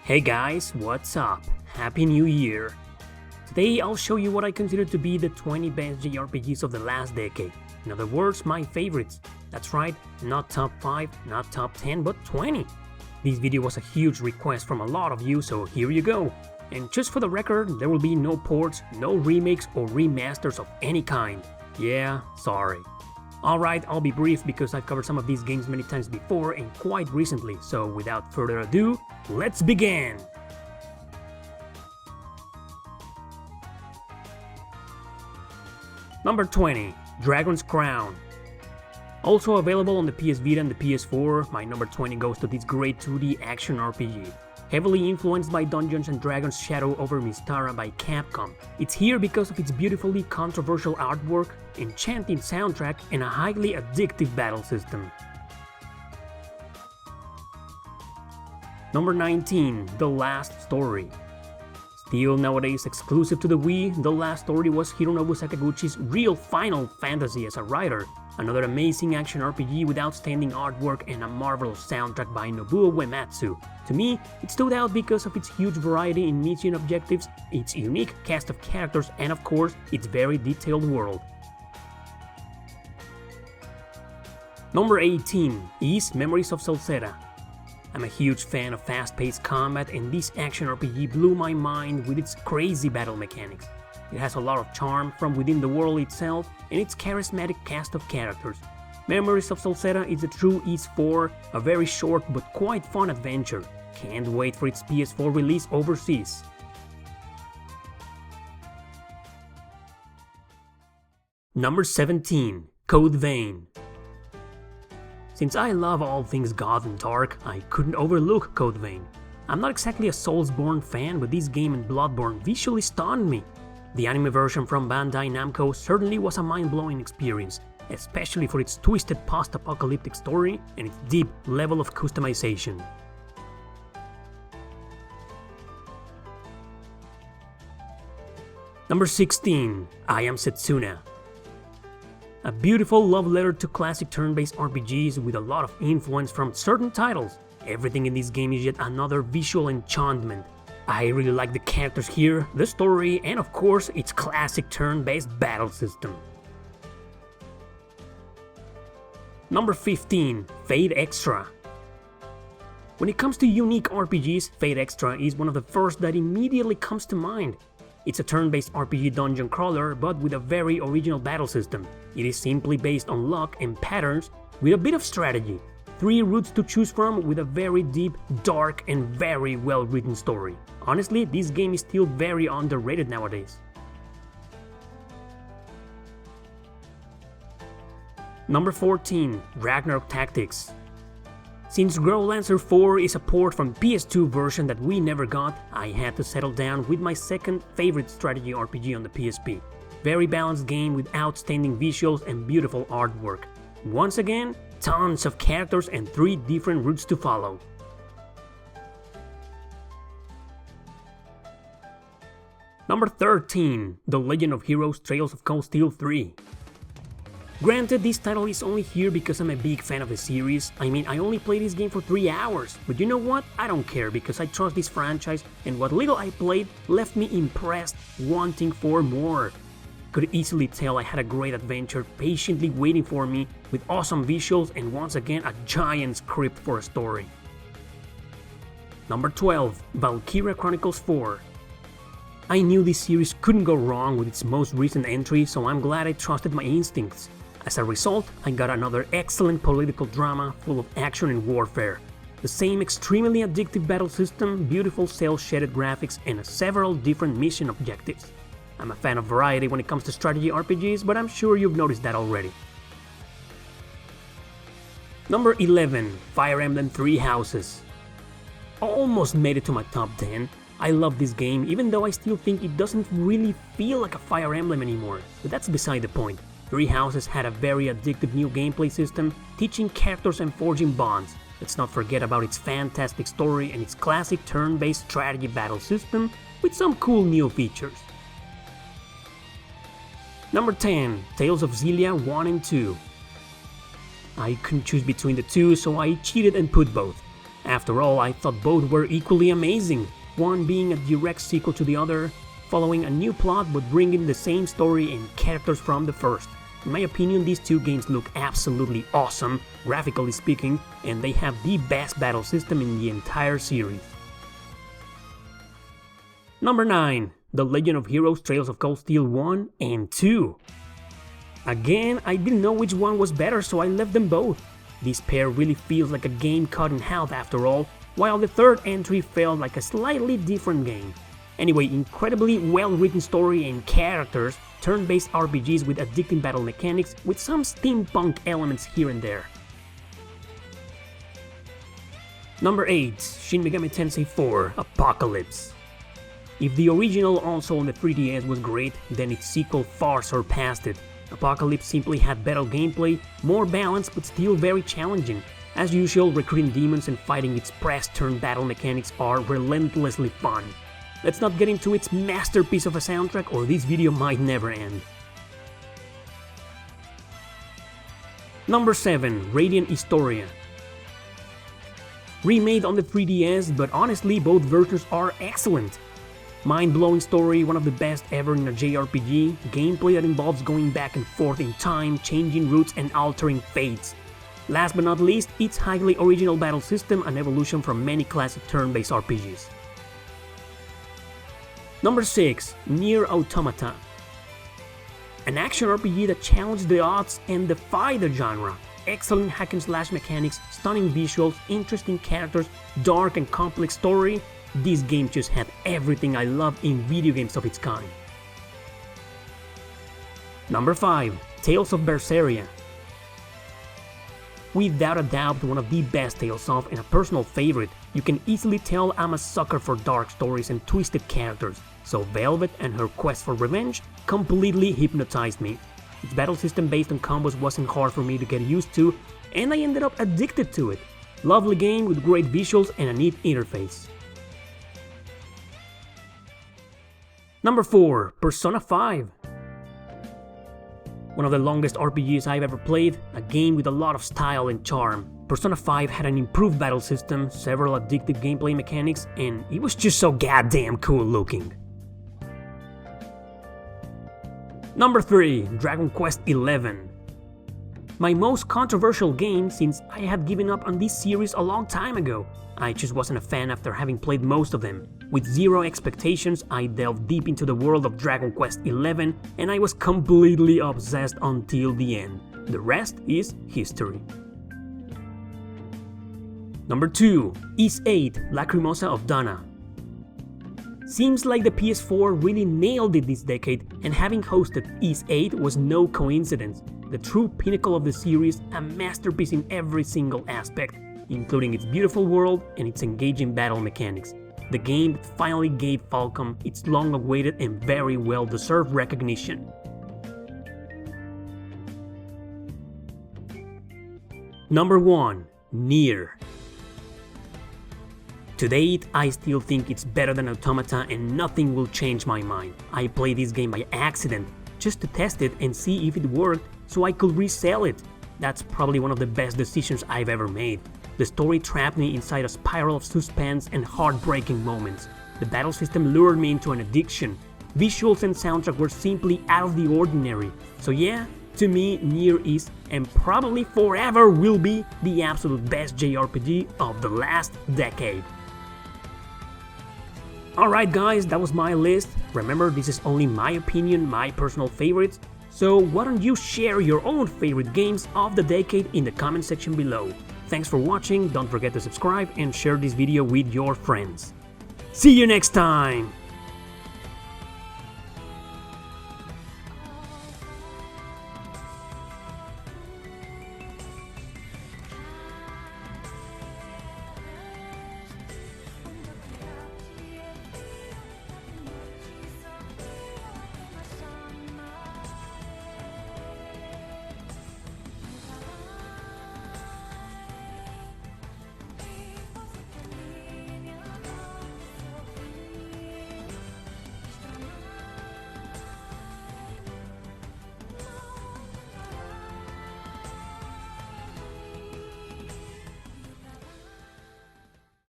Hey guys, what's up? Happy New Year! Today I'll show you what I consider to be the 20 best JRPGs of the last decade. In other words, my favorites. That's right, not top 5, not top 10, but 20. This video was a huge request from a lot of you, so here you go. And just for the record, there will be no ports, no remakes or remasters of any kind. Yeah, sorry. Alright, I'll be brief because I've covered some of these games many times before and quite recently, so without further ado, let's begin! Number 20. Dragon's Crown. Also available on the PS Vita and the PS4, my number 20 goes to this great 2D action RPG. Heavily influenced by Dungeons & Dragons' Shadow over Mystara by Capcom. It's here because of its beautifully controversial artwork, enchanting soundtrack, and a highly addictive battle system. Number 19. The Last Story. Still nowadays exclusive to the Wii, The Last Story was Hironobu Sakaguchi's real Final Fantasy as a writer. Another amazing action RPG with outstanding artwork and a marvelous soundtrack by Nobuo Uematsu. To me, it stood out because of its huge variety in mission objectives, its unique cast of characters, and of course, its very detailed world. Number 18 is Memories of Celceta. I'm a huge fan of fast-paced combat, and this action RPG blew my mind with its crazy battle mechanics. It has a lot of charm from within the world itself and its charismatic cast of characters. Memories of Celceta is a true Ys 4, a very short but quite fun adventure. Can't wait for its PS4 release overseas. Number 17. Code Vein. Since I love all things goth and dark, I couldn't overlook Code Vein. I'm not exactly a Soulsborne fan, but this game and Bloodborne visually stunned me. The anime version from Bandai Namco certainly was a mind-blowing experience, especially for its twisted post-apocalyptic story and its deep level of customization. Number 16. Am Setsuna. A beautiful love letter to classic turn-based RPGs with a lot of influence from certain titles. Everything in this game is yet another visual enchantment. I really like the characters here, the story, and of course its classic turn-based battle system. Number 15. Fate Extra. When it comes to unique RPGs, Fate Extra is one of the first that immediately comes to mind. It's a turn-based RPG dungeon crawler, but with a very original battle system. It is simply based on luck and patterns with a bit of strategy. 3 routes to choose from with a very deep, dark, and very well-written story. Honestly, this game is still very underrated nowadays. Number 14. Ragnar Tactics. Since Growlancer 4 is a port from PS2 version that we never got, I had to settle down with my second favorite strategy RPG on the PSP. Very balanced game with outstanding visuals and beautiful artwork. Once again, tons of characters and 3 different routes to follow. Number 13. The Legend of Heroes Trails of Cold Steel 3. Granted, this title is only here because I'm a big fan of the series. I mean, I only played this game for 3 hours, but you know what? I don't care because I trust this franchise, and what little I played left me impressed, wanting for more. Could easily tell I had a great adventure patiently waiting for me, with awesome visuals and once again a giant script for a story. Number 12. Valkyria Chronicles 4. I knew this series couldn't go wrong with its most recent entry, so I'm glad I trusted my instincts. As a result, I got another excellent political drama full of action and warfare. The same extremely addictive battle system, beautiful cel-shaded graphics, and several different mission objectives. I'm a fan of variety when it comes to strategy RPGs, but I'm sure you've noticed that already. Number 11. Fire Emblem 3 Houses. Almost made it to my top 10. I love this game, even though I still think it doesn't really feel like a Fire Emblem anymore, but that's beside the point. 3 Houses had a very addictive new gameplay system, teaching characters and forging bonds. Let's not forget about its fantastic story and its classic turn-based strategy battle system with some cool new features. Number 10. Tales of Xillia 1 and 2. I couldn't choose between the two, so I cheated and put both. After all, I thought both were equally amazing, one being a direct sequel to the other, following a new plot but bringing the same story and characters from the first. In my opinion, these two games look absolutely awesome, graphically speaking, and they have the best battle system in the entire series. Number 9. The Legend of Heroes Trails of Cold Steel 1 and 2. Again, I didn't know which one was better, so I left them both. This pair really feels like a game cut in half after all, while the third entry felt like a slightly different game. Anyway, incredibly well-written story and characters, turn-based RPGs with addicting battle mechanics with some steampunk elements here and there. Number 8. Shin Megami Tensei 4 Apocalypse. If the original also on the 3DS was great, then its sequel far surpassed it. Apocalypse simply had better gameplay, more balance but still very challenging. As usual, recruiting demons and fighting its press-turn battle mechanics are relentlessly fun. Let's not get into its masterpiece of a soundtrack or this video might never end. Number 7. Radiant Historia. Remade on the 3DS, but honestly both versions are excellent. Mind-blowing story, one of the best ever in a JRPG, gameplay that involves going back and forth in time, changing routes and altering fates. Last but not least, its highly original battle system, an evolution from many classic turn-based RPGs. Number 6. Nier Automata. An action RPG that challenged the odds and defied the genre. Excellent hack and slash mechanics, stunning visuals, interesting characters, dark and complex story. This game just had everything I love in video games of its kind. Number 5. Tales of Berseria. Without a doubt one of the best Tales of and a personal favorite. You can easily tell I'm a sucker for dark stories and twisted characters, so Velvet and her quest for revenge completely hypnotized me. Its battle system based on combos wasn't hard for me to get used to, and I ended up addicted to it. Lovely game with great visuals and a neat interface. Number 4. Persona 5. One of the longest RPGs I've ever played, a game with a lot of style and charm. Persona 5 had an improved battle system, several addictive gameplay mechanics, and it was just so goddamn cool looking. Number 3. Dragon Quest XI. My most controversial game since I had given up on this series a long time ago. I just wasn't a fan after having played most of them. With zero expectations, I delved deep into the world of Dragon Quest XI and I was completely obsessed until the end. The rest is history. Number 2. Ys 8 Lacrimosa of Dana. Seems like the PS4 really nailed it this decade, and having hosted Ys 8 was no coincidence. The true pinnacle of the series, a masterpiece in every single aspect, including its beautiful world and its engaging battle mechanics. The game that finally gave Falcom its long-awaited and very well-deserved recognition. Number 1. Nier. To date, I still think it's better than Automata and nothing will change my mind. I played this game by accident, just to test it and see if it worked so I could resell it. That's probably one of the best decisions I've ever made. The story trapped me inside a spiral of suspense and heartbreaking moments. The battle system lured me into an addiction. Visuals and soundtrack were simply out of the ordinary. So yeah, to me, Nier is, and probably forever will be, the absolute best JRPG of the last decade. Alright guys, that was my list. Remember, this is only my opinion, my personal favorites. So why don't you share your own favorite games of the decade in the comment section below. Thanks for watching, don't forget to subscribe and share this video with your friends. See you next time!